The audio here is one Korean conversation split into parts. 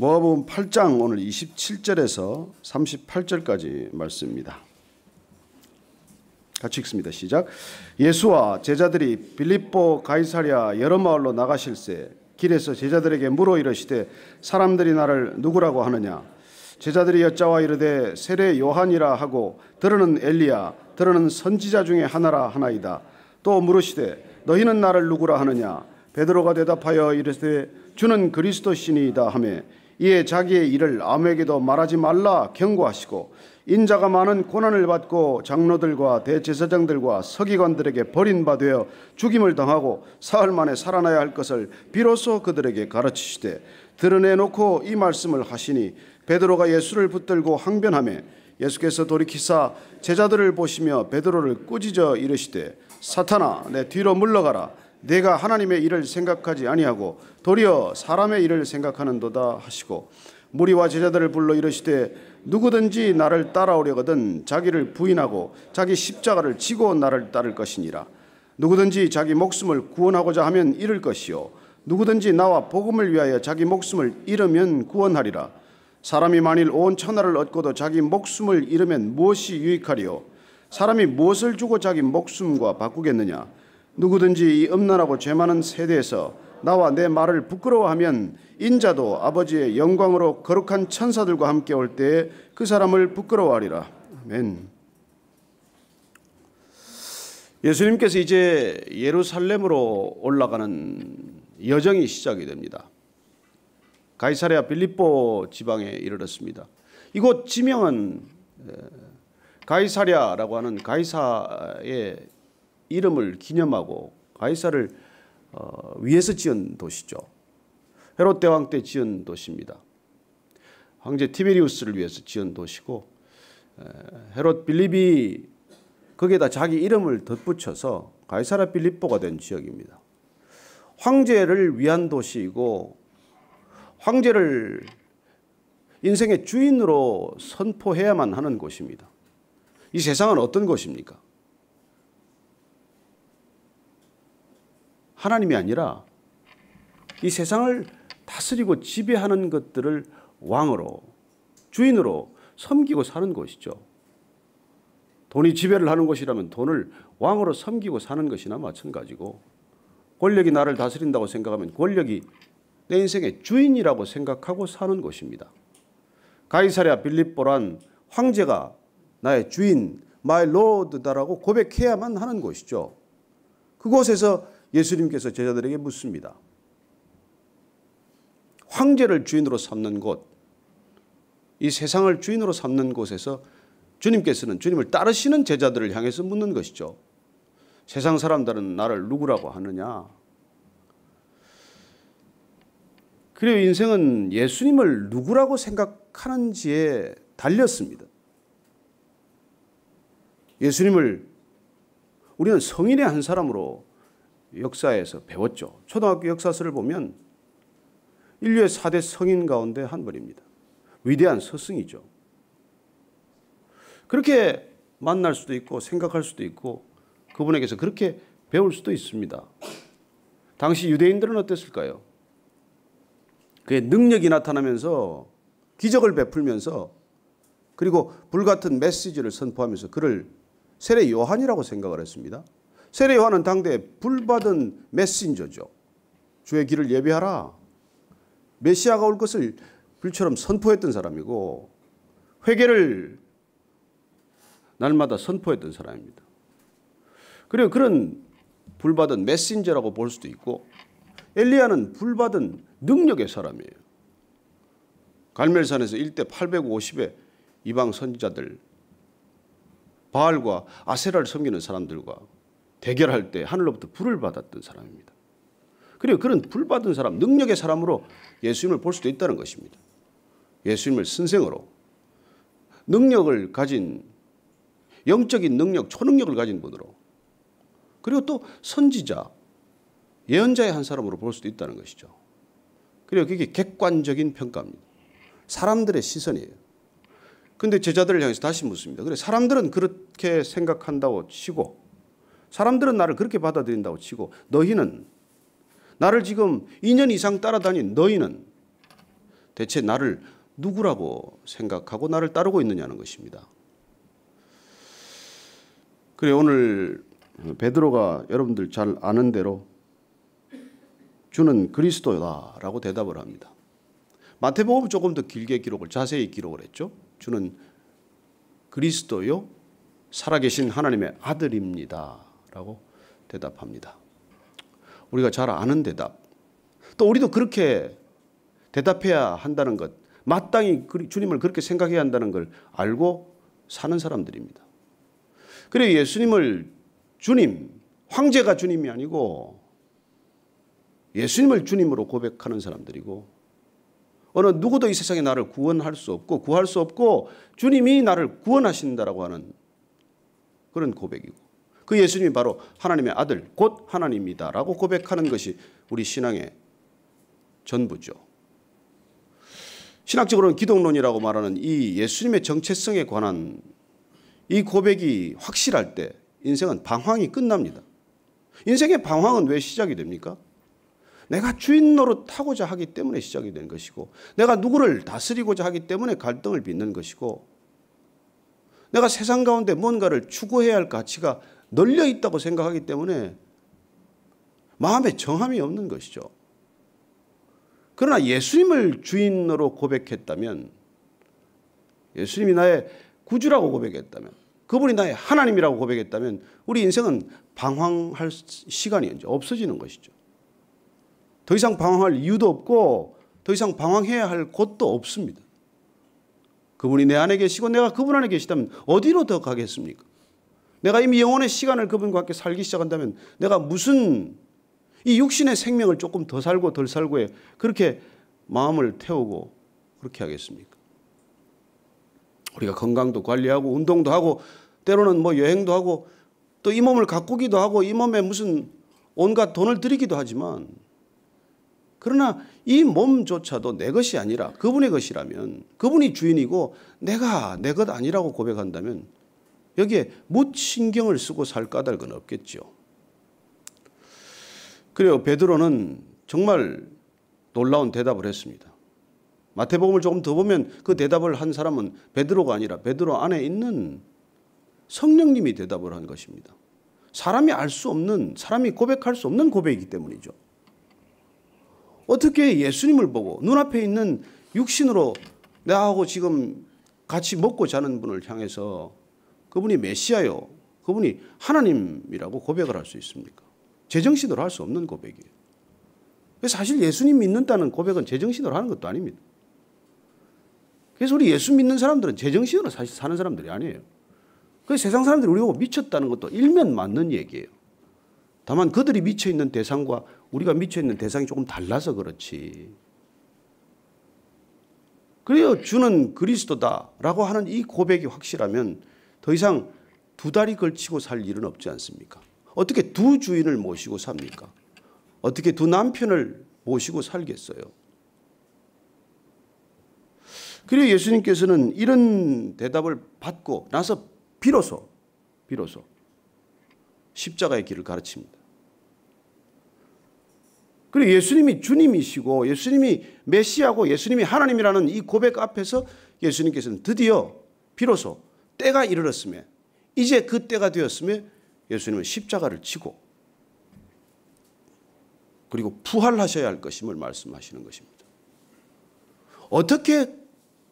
모아본 8장 오늘 27절에서 38절까지 말씀입니다. 같이 읽습니다. 시작. 예수와 제자들이 빌립보 가이사랴 여러 마을로 나가실새 길에서 제자들에게 물어 이르시되 사람들이 나를 누구라고 하느냐. 제자들이 여짜와 이르되 세례 요한이라 하고 들으는 엘리야 들으는 선지자 중에 하나라 하나이다. 또 물으시되 너희는 나를 누구라 하느냐. 베드로가 대답하여 이르되 주는 그리스도시니이다 하매 이에 자기의 일을 아무에게도 말하지 말라 경고하시고 인자가 많은 고난을 받고 장로들과 대제사장들과 서기관들에게 버림받아 죽임을 당하고 사흘 만에 살아나야 할 것을 비로소 그들에게 가르치시되 드러내놓고 이 말씀을 하시니 베드로가 예수를 붙들고 항변하매 예수께서 돌이키사 제자들을 보시며 베드로를 꾸짖어 이르시되 사탄아 내 뒤로 물러가라. 내가 하나님의 일을 생각하지 아니하고 도리어 사람의 일을 생각하는도다 하시고 무리와 제자들을 불러 이르시되 누구든지 나를 따라오려거든 자기를 부인하고 자기 십자가를 지고 나를 따를 것이니라. 누구든지 자기 목숨을 구원하고자 하면 잃을 것이요 누구든지 나와 복음을 위하여 자기 목숨을 잃으면 구원하리라. 사람이 만일 온 천하를 얻고도 자기 목숨을 잃으면 무엇이 유익하리요. 사람이 무엇을 주고 자기 목숨과 바꾸겠느냐. 누구든지 이 음란하고 죄 많은 세대에서 나와 내 말을 부끄러워하면 인자도 아버지의 영광으로 거룩한 천사들과 함께 올 때에 그 사람을 부끄러워하리라. 아멘. 예수님께서 이제 예루살렘으로 올라가는 여정이 시작이 됩니다. 가이사랴 빌립보 지방에 이르렀습니다. 이곳 지명은 가이사랴라고 하는 가이사의 이름을 기념하고 가이사를 위해서 지은 도시죠. 헤롯 대왕 때 지은 도시입니다. 황제 티베리우스를 위해서 지은 도시고 헤롯 빌립이 거기에다 자기 이름을 덧붙여서 가이사랴 빌립보가 된 지역입니다. 황제를 위한 도시이고 황제를 인생의 주인으로 선포해야만 하는 곳입니다. 이 세상은 어떤 곳입니까? 하나님이 아니라 이 세상을 다스리고 지배하는 것들을 왕으로 주인으로 섬기고 사는 곳이죠. 돈이 지배를 하는 곳이라면 돈을 왕으로 섬기고 사는 것이나 마찬가지고 권력이 나를 다스린다고 생각하면 권력이 내 인생의 주인이라고 생각하고 사는 곳입니다. 가이사랴 빌립보란 황제가 나의 주인 마이 로드다라고 고백해야만 하는 곳이죠. 그곳에서 예수님께서 제자들에게 묻습니다. 황제를 주인으로 삼는 곳, 이 세상을 주인으로 삼는 곳에서 주님께서는 주님을 따르시는 제자들을 향해서 묻는 것이죠. 세상 사람들은 나를 누구라고 하느냐? 그리고 인생은 예수님을 누구라고 생각하는지에 달렸습니다. 예수님을 우리는 성인의 한 사람으로 역사에서 배웠죠. 초등학교 역사서를 보면 인류의 4대 성인 가운데 한 분입니다. 위대한 스승이죠. 그렇게 만날 수도 있고 생각할 수도 있고 그분에게서 그렇게 배울 수도 있습니다. 당시 유대인들은 어땠을까요? 그의 능력이 나타나면서 기적을 베풀면서 그리고 불같은 메시지를 선포하면서 그를 세례 요한이라고 생각을 했습니다. 세례 요한은 당대 불받은 메신저죠. 주의 길을 예비하라. 메시아가 올 것을 불처럼 선포했던 사람이고 회개를 날마다 선포했던 사람입니다. 그리고 그런 불받은 메신저라고 볼 수도 있고 엘리야는 불받은 능력의 사람이에요. 갈멜산에서 일대 850의 이방 선지자들 바알과 아세라를 섬기는 사람들과 대결할 때 하늘로부터 불을 받았던 사람입니다. 그리고 그런 불받은 사람, 능력의 사람으로 예수님을 볼 수도 있다는 것입니다. 예수님을 선생으로 능력을 가진 영적인 능력, 초능력을 가진 분으로 그리고 또 선지자, 예언자의 한 사람으로 볼 수도 있다는 것이죠. 그리고 그게 객관적인 평가입니다. 사람들의 시선이에요. 그런데 제자들을 향해서 다시 묻습니다. 그래, 사람들은 그렇게 생각한다고 치고 사람들은 나를 그렇게 받아들인다고 치고 너희는 나를 지금 2년 이상 따라다닌 너희는 대체 나를 누구라고 생각하고 나를 따르고 있느냐는 것입니다. 그래 오늘 베드로가 여러분들 잘 아는 대로 주는 그리스도다라고 대답을 합니다. 마태복음은 조금 더 길게 기록을 자세히 기록을 했죠. 주는 그리스도요 살아계신 하나님의 아들입니다라고 대답합니다. 우리가 잘 아는 대답. 또 우리도 그렇게 대답해야 한다는 것, 마땅히 주님을 그렇게 생각해야 한다는 걸 알고 사는 사람들입니다. 그래 예수님을 주님, 황제가 주님이 아니고 예수님을 주님으로 고백하는 사람들이고 어느 누구도 이 세상에 나를 구원할 수 없고 구할 수 없고 주님이 나를 구원하신다라고 하는 그런 고백이고 그 예수님이 바로 하나님의 아들 곧 하나님이다라고 고백하는 것이 우리 신앙의 전부죠. 신학적으로는 기독론이라고 말하는 이 예수님의 정체성에 관한 이 고백이 확실할 때 인생은 방황이 끝납니다. 인생의 방황은 왜 시작이 됩니까? 내가 주인 노릇하고자 하기 때문에 시작이 된 것이고 내가 누구를 다스리고자 하기 때문에 갈등을 빚는 것이고 내가 세상 가운데 뭔가를 추구해야 할 가치가 널려 있다고 생각하기 때문에 마음에 정함이 없는 것이죠. 그러나 예수님을 주인으로 고백했다면 예수님이 나의 구주라고 고백했다면 그분이 나의 하나님이라고 고백했다면 우리 인생은 방황할 시간이 이제 없어지는 것이죠. 더 이상 방황할 이유도 없고 더 이상 방황해야 할 곳도 없습니다. 그분이 내 안에 계시고 내가 그분 안에 계시다면 어디로 더 가겠습니까? 내가 이미 영혼의 시간을 그분과 함께 살기 시작한다면 내가 무슨 이 육신의 생명을 조금 더 살고 덜 살고에 그렇게 마음을 태우고 그렇게 하겠습니까? 우리가 건강도 관리하고 운동도 하고 때로는 뭐 여행도 하고 또 이 몸을 가꾸기도 하고 이 몸에 무슨 온갖 돈을 들이기도 하지만 그러나 이 몸조차도 내 것이 아니라 그분의 것이라면 그분이 주인이고 내가 내 것 아니라고 고백한다면 여기에 못 신경을 쓰고 살 까닭은 없겠죠. 그래요. 베드로는 정말 놀라운 대답을 했습니다. 마태복음을 조금 더 보면 그 대답을 한 사람은 베드로가 아니라 베드로 안에 있는 성령님이 대답을 한 것입니다. 사람이 알 수 없는 사람이 고백할 수 없는 고백이기 때문이죠. 어떻게 예수님을 보고 눈앞에 있는 육신으로 나하고 지금 같이 먹고 자는 분을 향해서 그분이 메시아요 그분이 하나님이라고 고백을 할 수 있습니까? 제정신으로 할 수 없는 고백이에요. 사실 예수님 믿는다는 고백은 제정신으로 하는 것도 아닙니다. 그래서 우리 예수 믿는 사람들은 제정신으로 사실 사는 사람들이 아니에요. 그래서 세상 사람들이 우리 보고 미쳤다는 것도 일면 맞는 얘기예요. 다만 그들이 미쳐있는 대상과 우리가 미쳐있는 대상이 조금 달라서 그렇지. 그래요. 주는 그리스도다라고 하는 이 고백이 확실하면 더 이상 두 다리 걸치고 살 일은 없지 않습니까? 어떻게 두 주인을 모시고 삽니까? 어떻게 두 남편을 모시고 살겠어요? 그래서 예수님께서는 이런 대답을 받고 나서 비로소 십자가의 길을 가르칩니다. 그리고 예수님이 주님이시고 예수님이 메시아고 예수님이 하나님이라는 이 고백 앞에서 예수님께서는 드디어 비로소 때가 이르렀음에 이제 그 때가 되었음에 예수님은 십자가를 지고 그리고 부활하셔야 할 것임을 말씀하시는 것입니다. 어떻게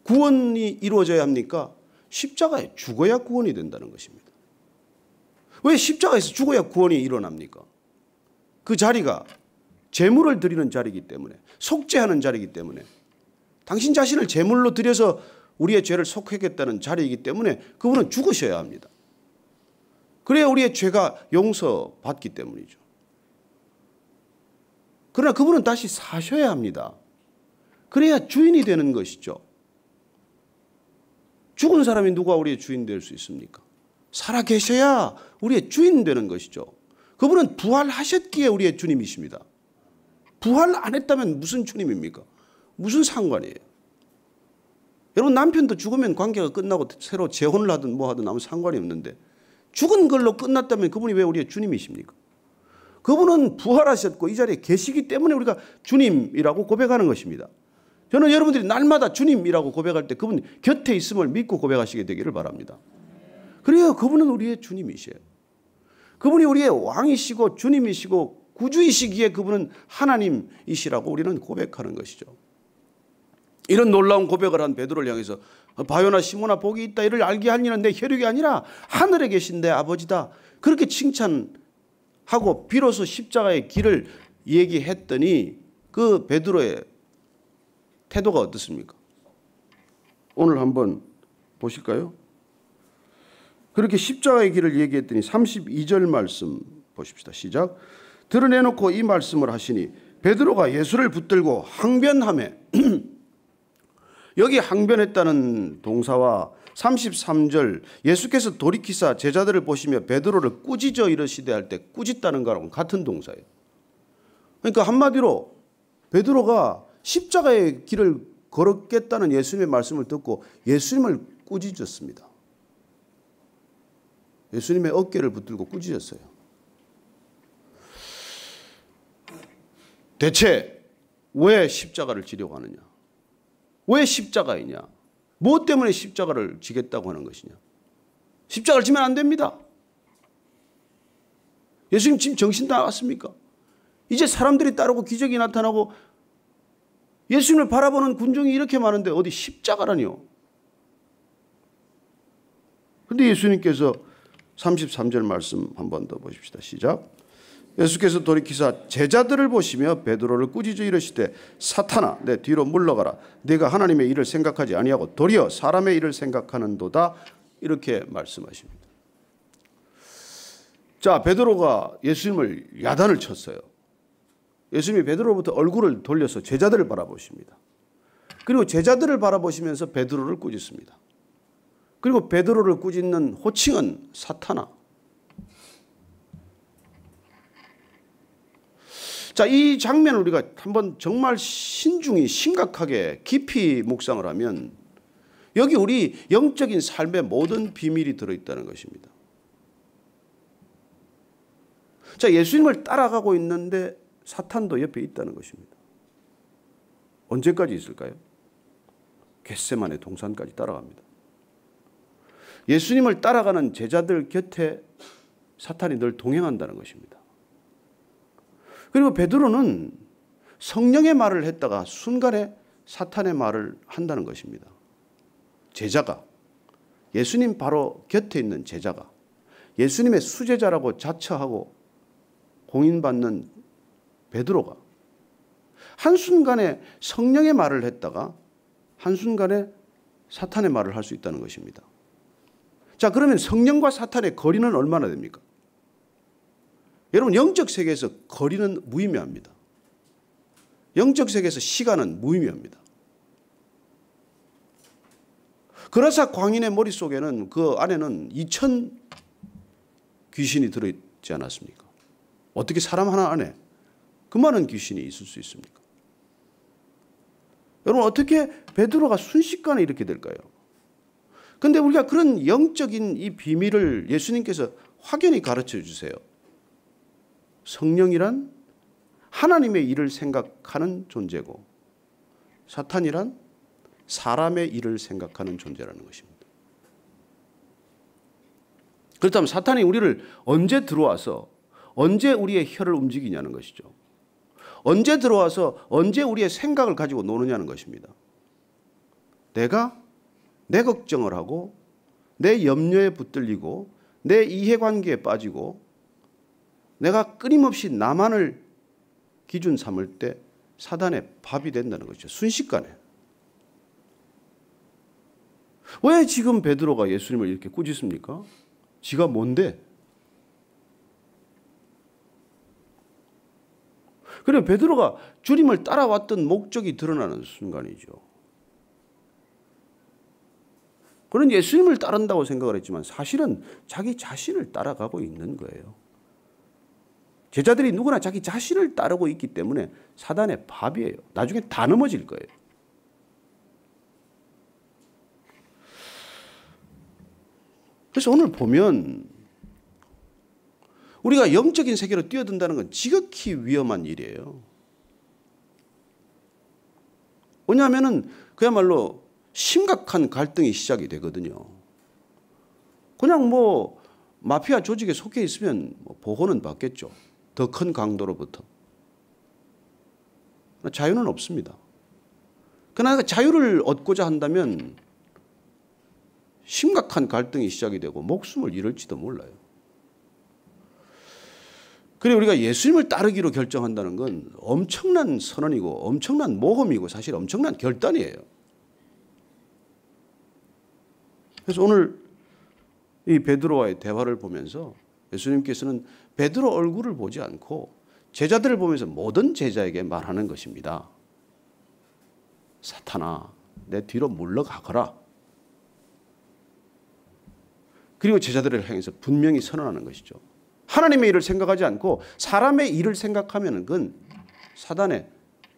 구원이 이루어져야 합니까? 십자가에 죽어야 구원이 된다는 것입니다. 왜 십자가에서 죽어야 구원이 일어납니까? 그 자리가 제물을 드리는 자리이기 때문에 속죄하는 자리이기 때문에 당신 자신을 제물로 드려서 우리의 죄를 속하겠다는 자리이기 때문에 그분은 죽으셔야 합니다. 그래야 우리의 죄가 용서받기 때문이죠. 그러나 그분은 다시 사셔야 합니다. 그래야 주인이 되는 것이죠. 죽은 사람이 누가 우리의 주인 될 수 있습니까? 살아 계셔야 우리의 주인 되는 것이죠. 그분은 부활하셨기에 우리의 주님이십니다. 부활 안 했다면 무슨 주님입니까? 무슨 상관이에요? 여러분 남편도 죽으면 관계가 끝나고 새로 재혼을 하든 뭐 하든 아무 상관이 없는데 죽은 걸로 끝났다면 그분이 왜 우리의 주님이십니까? 그분은 부활하셨고 이 자리에 계시기 때문에 우리가 주님이라고 고백하는 것입니다. 저는 여러분들이 날마다 주님이라고 고백할 때 그분 곁에 있음을 믿고 고백하시게 되기를 바랍니다. 그래요. 그분은 우리의 주님이세요. 그분이 우리의 왕이시고 주님이시고 구주이시기에 그분은 하나님이시라고 우리는 고백하는 것이죠. 이런 놀라운 고백을 한 베드로를 향해서 바요나 시모나 복이 있다. 이를 알게 한 이는 내 혈육이 아니라 하늘에 계신 내 아버지다. 그렇게 칭찬하고 비로소 십자가의 길을 얘기했더니 그 베드로의 태도가 어떻습니까? 오늘 한번 보실까요? 그렇게 십자가의 길을 얘기했더니 32절 말씀 보십시다. 시작. 드러내놓고 이 말씀을 하시니 베드로가 예수를 붙들고 항변하매 여기 항변했다는 동사와 33절 예수께서 돌이키사 제자들을 보시며 베드로를 꾸짖어 이르시되 할 때 꾸짖다는 거랑 같은 동사예요. 그러니까 한마디로 베드로가 십자가의 길을 걸었겠다는 예수님의 말씀을 듣고 예수님을 꾸짖었습니다. 예수님의 어깨를 붙들고 꾸짖었어요. 대체 왜 십자가를 지려고 하느냐? 왜 십자가이냐? 무엇 때문에 십자가를 지겠다고 하는 것이냐? 십자가를 지면 안 됩니다. 예수님 지금 정신 나갔습니까? 이제 사람들이 따르고 기적이 나타나고 예수님을 바라보는 군중이 이렇게 많은데 어디 십자가라니요? 그런데 예수님께서 33절 말씀 한 번 더 보십시다. 시작. 예수께서 돌이키사 제자들을 보시며 베드로를 꾸짖어 이르시되 사탄아 내 뒤로 물러가라. 네가 하나님의 일을 생각하지 아니하고 도리어 사람의 일을 생각하는도다. 이렇게 말씀하십니다. 자, 베드로가 예수님을 야단을 쳤어요. 예수님이 베드로로부터 얼굴을 돌려서 제자들을 바라보십니다. 그리고 제자들을 바라보시면서 베드로를 꾸짖습니다. 그리고 베드로를 꾸짖는 호칭은 사탄아. 자, 이 장면을 우리가 한번 정말 신중히 심각하게 깊이 묵상을 하면 여기 우리 영적인 삶의 모든 비밀이 들어있다는 것입니다. 자, 예수님을 따라가고 있는데 사탄도 옆에 있다는 것입니다. 언제까지 있을까요? 겟세마네 동산까지 따라갑니다. 예수님을 따라가는 제자들 곁에 사탄이 늘 동행한다는 것입니다. 그리고 베드로는 성령의 말을 했다가 순간에 사탄의 말을 한다는 것입니다. 제자가, 예수님 바로 곁에 있는 제자가 예수님의 수제자라고 자처하고 공인받는 베드로가 한순간에 성령의 말을 했다가 한순간에 사탄의 말을 할 수 있다는 것입니다. 자, 그러면 성령과 사탄의 거리는 얼마나 됩니까? 여러분, 영적 세계에서 거리는 무의미합니다. 영적 세계에서 시간은 무의미합니다. 그라사 광인의 머릿속에는 그 안에는 2000 귀신이 들어있지 않았습니까? 어떻게 사람 하나 안에 그 많은 귀신이 있을 수 있습니까? 여러분, 어떻게 베드로가 순식간에 이렇게 될까요? 그런데 우리가 그런 영적인 이 비밀을 예수님께서 확연히 가르쳐 주세요. 성령이란 하나님의 일을 생각하는 존재고 사탄이란 사람의 일을 생각하는 존재라는 것입니다. 그렇다면 사탄이 우리를 언제 들어와서 언제 우리의 혀를 움직이냐는 것이죠. 언제 들어와서 언제 우리의 생각을 가지고 노느냐는 것입니다. 내가 내 걱정을 하고 내 염려에 붙들리고 내 이해관계에 빠지고 내가 끊임없이 나만을 기준 삼을 때 사단의 밥이 된다는 것이죠. 순식간에. 왜 지금 베드로가 예수님을 이렇게 꾸짖습니까? 지가 뭔데? 그래, 베드로가 주님을 따라왔던 목적이 드러나는 순간이죠. 그는 예수님을 따른다고 생각을 했지만 사실은 자기 자신을 따라가고 있는 거예요. 제자들이 누구나 자기 자신을 따르고 있기 때문에 사단의 밥이에요. 나중에 다 넘어질 거예요. 그래서 오늘 보면 우리가 영적인 세계로 뛰어든다는 건 지극히 위험한 일이에요. 왜냐하면은 그야말로 심각한 갈등이 시작이 되거든요. 그냥 뭐 마피아 조직에 속해 있으면 보호는 받겠죠. 더 큰 강도로부터. 자유는 없습니다. 그러나 자유를 얻고자 한다면 심각한 갈등이 시작이 되고 목숨을 잃을지도 몰라요. 그리고 우리가 예수님을 따르기로 결정한다는 건 엄청난 선언이고 엄청난 모험이고 사실 엄청난 결단이에요. 그래서 오늘 이 베드로와의 대화를 보면서 예수님께서는 베드로 얼굴을 보지 않고 제자들을 보면서 모든 제자에게 말하는 것입니다. 사탄아, 내 뒤로 물러가거라. 그리고 제자들을 향해서 분명히 선언하는 것이죠. 하나님의 일을 생각하지 않고 사람의 일을 생각하면 그건 사단의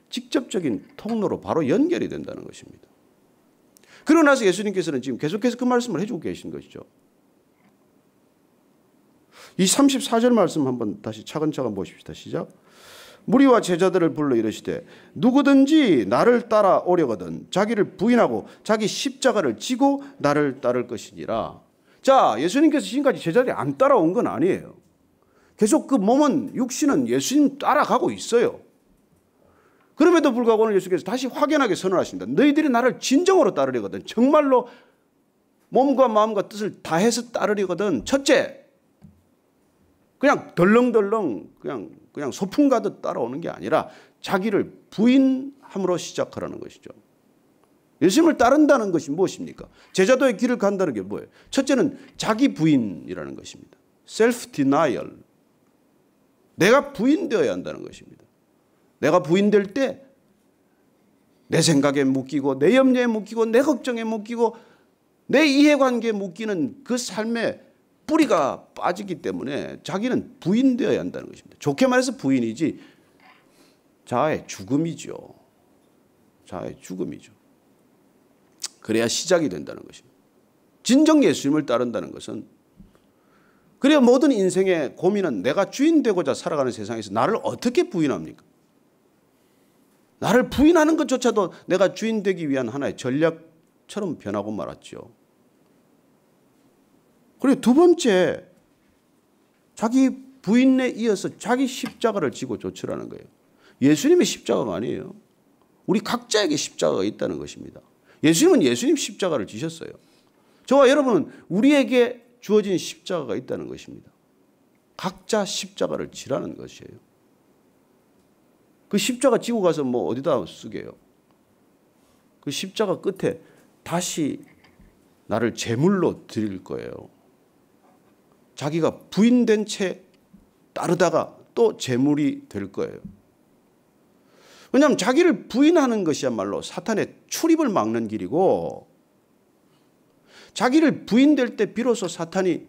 직접적인 통로로 바로 연결이 된다는 것입니다. 그러고 나서 예수님께서는 지금 계속해서 그 말씀을 해주고 계신 것이죠. 이 34절 말씀 한번 다시 차근차근 보십시다. 시작. 무리와 제자들을 불러 이르시되 누구든지 나를 따라오려거든 자기를 부인하고 자기 십자가를 지고 나를 따를 것이니라. 자, 예수님께서 지금까지 제자들이 안 따라온 건 아니에요. 계속 그 몸은 육신은 예수님 따라가고 있어요. 그럼에도 불구하고 오늘 예수께서 다시 확연하게 선언하십니다. 너희들이 나를 진정으로 따르려거든 정말로 몸과 마음과 뜻을 다해서 따르려거든 첫째 그냥 덜렁덜렁 그냥 소풍 가듯 따라오는 게 아니라 자기를 부인함으로 시작하라는 것이죠. 예수님을 따른다는 것이 무엇입니까? 제자도의 길을 간다는 게 뭐예요? 첫째는 자기 부인이라는 것입니다. self denial. 내가 부인되어야 한다는 것입니다. 내가 부인될 때 내 생각에 묶이고 내 염려에 묶이고 내 걱정에 묶이고 내 이해관계에 묶이는 그 삶의 뿌리가 빠지기 때문에 자기는 부인되어야 한다는 것입니다. 좋게 말해서 부인이지 자아의 죽음이죠. 자아의 죽음이죠. 그래야 시작이 된다는 것입니다. 진정 예수님을 따른다는 것은 그래야 모든 인생의 고민은 내가 주인 되고자 살아가는 세상에서 나를 어떻게 부인합니까? 나를 부인하는 것조차도 내가 주인 되기 위한 하나의 전략처럼 변하고 말았죠. 그리고 두 번째, 자기 부인에 이어서 자기 십자가를 지고 좇으라는 거예요. 예수님의 십자가가 아니에요. 우리 각자에게 십자가가 있다는 것입니다. 예수님은 예수님 십자가를 지셨어요. 저와 여러분은 우리에게 주어진 십자가가 있다는 것입니다. 각자 십자가를 지라는 것이에요. 그 십자가 지고 가서 뭐 어디다 쓰게요? 그 십자가 끝에 다시 나를 제물로 드릴 거예요. 자기가 부인된 채 따르다가 또 제물이 될 거예요. 왜냐하면 자기를 부인하는 것이야말로 사탄의 출입을 막는 길이고 자기를 부인될 때 비로소 사탄이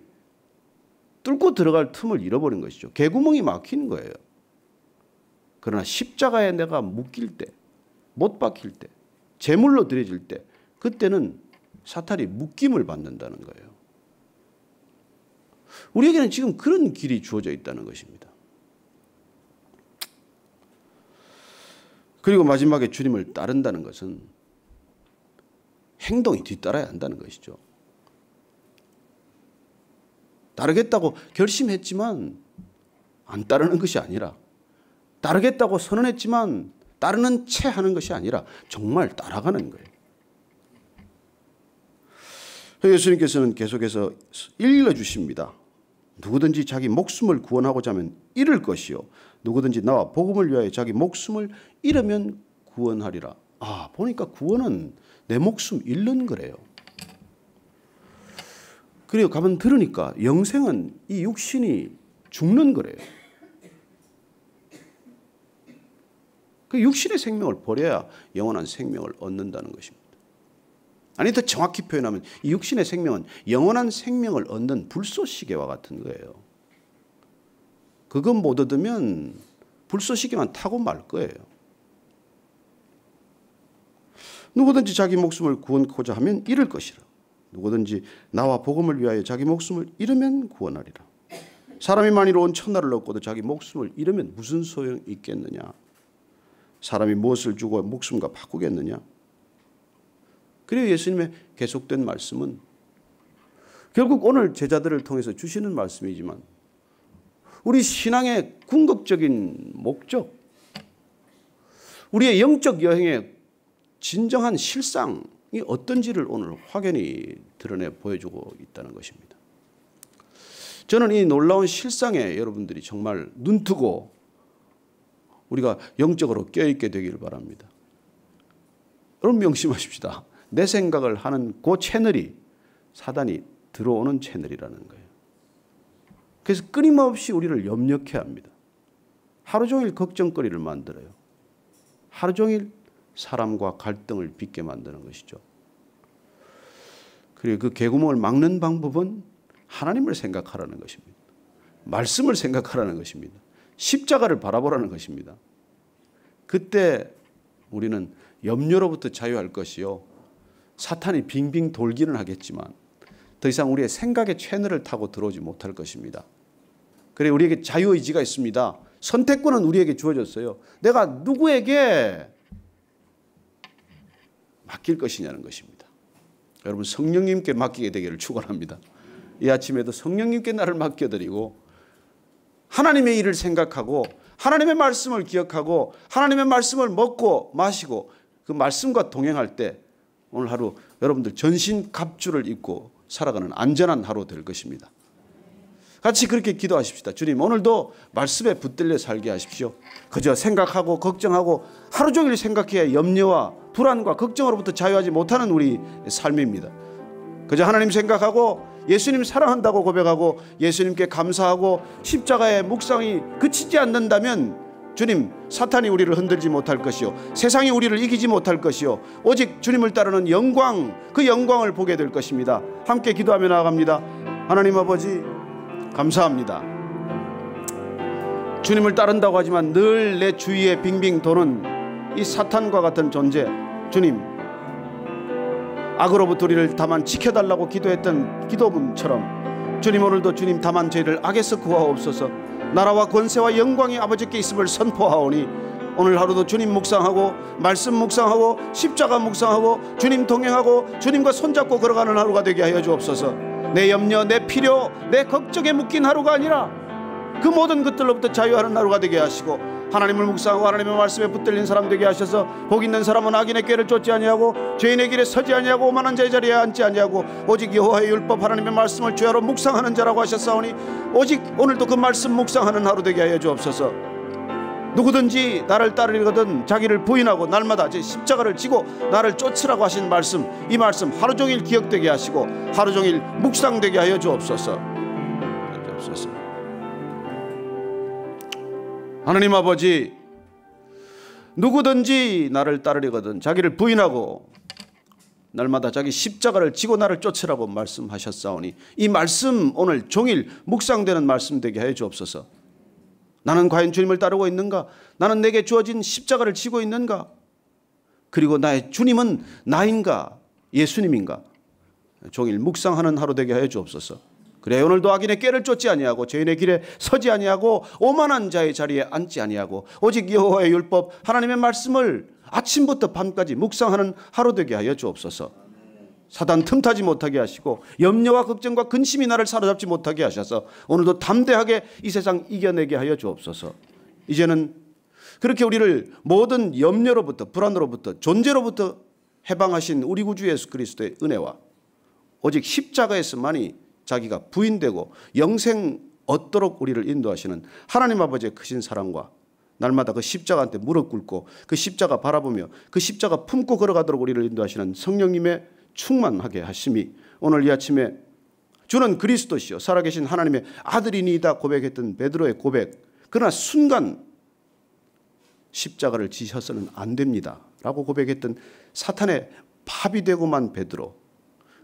뚫고 들어갈 틈을 잃어버린 것이죠. 개구멍이 막히는 거예요. 그러나 십자가에 내가 묶일 때, 못 박힐 때, 제물로 드려질 때 그때는 사탄이 묶임을 받는다는 거예요. 우리에게는 지금 그런 길이 주어져 있다는 것입니다. 그리고 마지막에 주님을 따른다는 것은 행동이 뒤따라야 한다는 것이죠. 따르겠다고 결심했지만 안 따르는 것이 아니라 따르겠다고 선언했지만 따르는 채 하는 것이 아니라 정말 따라가는 거예요. 예수님께서는 계속해서 일러주십니다. 누구든지 자기 목숨을 구원하고자 하면 잃을 것이요 누구든지 나와 복음을 위하여 자기 목숨을 잃으면 구원하리라. 보니까 구원은 내 목숨 잃는 거래요. 그리고 가만 들으니까 영생은 이 육신이 죽는 거래요. 그 육신의 생명을 버려야 영원한 생명을 얻는다는 것입니다. 아니 더 정확히 표현하면 이 육신의 생명은 영원한 생명을 얻는 불쏘시개와 같은 거예요. 그것 못 얻으면 불쏘시개만 타고 말 거예요. 누구든지 자기 목숨을 구원하고자 하면 잃을 것이라. 누구든지 나와 복음을 위하여 자기 목숨을 잃으면 구원하리라. 사람이 만일 온 천하를 얻고도 자기 목숨을 잃으면 무슨 소용이 있겠느냐. 사람이 무엇을 주고 목숨과 바꾸겠느냐. 그리고 예수님의 계속된 말씀은 결국 오늘 제자들을 통해서 주시는 말씀이지만 우리 신앙의 궁극적인 목적, 우리의 영적 여행의 진정한 실상이 어떤지를 오늘 확연히 드러내 보여주고 있다는 것입니다. 저는 이 놀라운 실상에 여러분들이 정말 눈뜨고 우리가 영적으로 껴있게 되기를 바랍니다. 여러분 명심하십시다. 내 생각을 하는 그 채널이 사단이 들어오는 채널이라는 거예요. 그래서 끊임없이 우리를 염려케 합니다. 하루 종일 걱정거리를 만들어요. 하루 종일 사람과 갈등을 빚게 만드는 것이죠. 그리고 그 개구멍을 막는 방법은 하나님을 생각하라는 것입니다. 말씀을 생각하라는 것입니다. 십자가를 바라보라는 것입니다. 그때 우리는 염려로부터 자유할 것이요. 사탄이 빙빙 돌기는 하겠지만 더 이상 우리의 생각의 채널을 타고 들어오지 못할 것입니다. 그래 우리에게 자유의지가 있습니다. 선택권은 우리에게 주어졌어요. 내가 누구에게 맡길 것이냐는 것입니다. 여러분 성령님께 맡기게 되기를 축원합니다. 이 아침에도 성령님께 나를 맡겨드리고 하나님의 일을 생각하고 하나님의 말씀을 기억하고 하나님의 말씀을 먹고 마시고 그 말씀과 동행할 때 오늘 하루 여러분들 전신 갑주를 입고 살아가는 안전한 하루 될 것입니다. 같이 그렇게 기도하십시다. 주님 오늘도 말씀에 붙들려 살게 하십시오. 그저 생각하고 걱정하고 하루 종일 생각해야 염려와 불안과 걱정으로부터 자유하지 못하는 우리 삶입니다. 그저 하나님 생각하고 예수님 사랑한다고 고백하고 예수님께 감사하고 십자가의 묵상이 그치지 않는다면 주님 사탄이 우리를 흔들지 못할 것이요 세상이 우리를 이기지 못할 것이요 오직 주님을 따르는 영광 그 영광을 보게 될 것입니다. 함께 기도하며 나아갑니다. 하나님 아버지 감사합니다. 주님을 따른다고 하지만 늘 내 주위에 빙빙 도는 이 사탄과 같은 존재 주님 악으로부터 우리를 다만 지켜달라고 기도했던 기도문처럼 주님 오늘도 주님 다만 저희를 악에서 구하옵소서. 나라와 권세와 영광이 아버지께 있음을 선포하오니 오늘 하루도 주님 묵상하고 말씀 묵상하고 십자가 묵상하고 주님 동행하고 주님과 손잡고 걸어가는 하루가 되게 하여 주옵소서. 내 염려 내 필요 내 걱정에 묶인 하루가 아니라 그 모든 것들로부터 자유하는 하루가 되게 하시고 하나님을 묵상하고 하나님의 말씀에 붙들린 사람 되게 하셔서 복 있는 사람은 악인의 꾀를 쫓지 아니하고 죄인의 길에 서지 아니하고 오만한 자의 자리에 앉지 아니하고 오직 여호와의 율법 하나님의 말씀을 주야로 묵상하는 자라고 하셨사오니 오직 오늘도 그 말씀 묵상하는 하루 되게 하여 주옵소서. 누구든지 나를 따르거든 자기를 부인하고 날마다 제 십자가를 지고 나를 쫓으라고 하신 말씀 이 말씀 하루 종일 기억되게 하시고 하루 종일 묵상되게 하여 주옵소서. 하나님 아버지 누구든지 나를 따르려거든 자기를 부인하고 날마다 자기 십자가를 지고 나를 쫓으라고 말씀하셨사오니 이 말씀 오늘 종일 묵상되는 말씀 되게 하여 주옵소서. 나는 과연 주님을 따르고 있는가? 나는 내게 주어진 십자가를 지고 있는가? 그리고 나의 주님은 나인가? 예수님인가? 종일 묵상하는 하루 되게 하여 주옵소서. 그래 오늘도 악인의 꾀를 쫓지 아니하고 죄인의 길에 서지 아니하고 오만한 자의 자리에 앉지 아니하고 오직 여호와의 율법 하나님의 말씀을 아침부터 밤까지 묵상하는 하루 되게 하여 주옵소서. 사단 틈타지 못하게 하시고 염려와 걱정과 근심이 나를 사로잡지 못하게 하셔서 오늘도 담대하게 이 세상 이겨내게 하여 주옵소서. 이제는 그렇게 우리를 모든 염려로부터 불안으로부터 존재로부터 해방하신 우리 구주 예수 그리스도의 은혜와 오직 십자가에서만이 자기가 부인되고 영생 얻도록 우리를 인도하시는 하나님 아버지의 크신 사랑과 날마다 그 십자가한테 무릎 꿇고 그 십자가 바라보며 그 십자가 품고 걸어가도록 우리를 인도하시는 성령님의 충만하게 하심이 오늘 이 아침에 주는 그리스도시요 살아계신 하나님의 아들이니이다 고백했던 베드로의 고백 그러나 순간 십자가를 지셔서는 안 됩니다 라고 고백했던 사탄의 밥이 되고만 베드로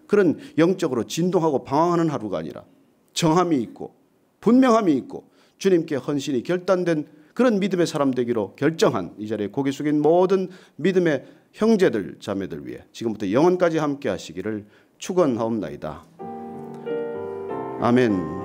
그런 영적으로 진동하고 방황하는 하루가 아니라 정함이 있고 분명함이 있고 주님께 헌신이 결단된 그런 믿음의 사람 되기로 결정한 이 자리에 고개 숙인 모든 믿음의 형제들 자매들 위해 지금부터 영원까지 함께 하시기를 축원하옵나이다. 아멘.